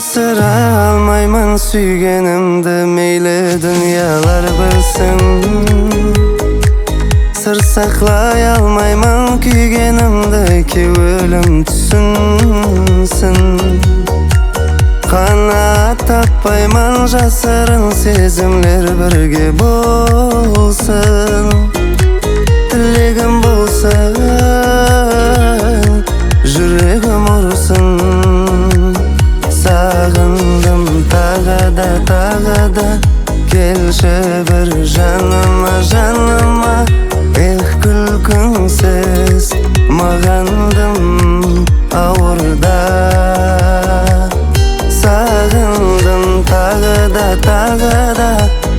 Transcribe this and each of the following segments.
Жасыра алмаймын сүйгенімді, мейлі дүнияlar білсін. Сыр сақлай алмаймын күйгенімді, ке өлім түсінсін. Қанат таппаймын жасырын сезімлер бірге болсын. Тілегім болсын, жүрегім ұрсын. Сағындым тағы да, келші бір жаныма, жаныма. Эх, күлкіңсіз мағандым ауырда. Сағындым тағы да,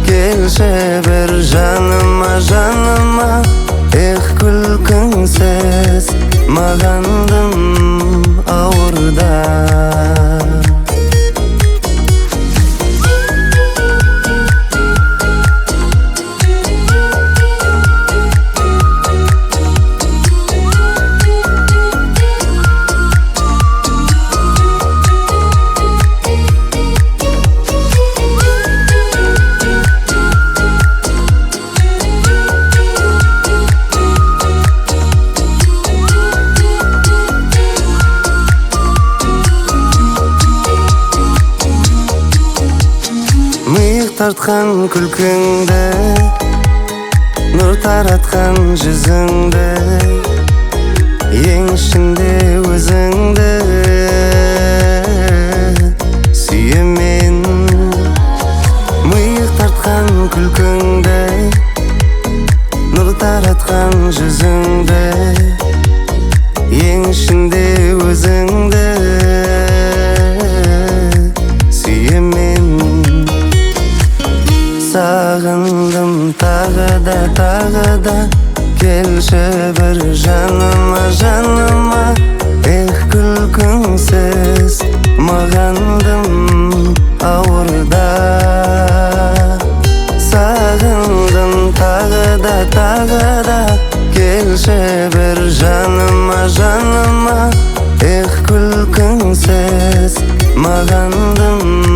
келші бір жаныма, жаныма. Эх, күлкіңсіз мағандым ауырда. Тартқан күлкіңді, нұр таратқан жүзіңді, ең ішінде өзіңді сүйемен. Миық тартқан күлкіңді, нұр таратқан жүзіңді, ең ішінде өзіңді сүйемен. Сағындым тағы да, келші бір жаныма, жаныма. Эх, күлкіңсіз мағандым ауырда. Сағындым тағы да, келші бір жаныма, жаныма. Эх, күлкіңсіз мағандым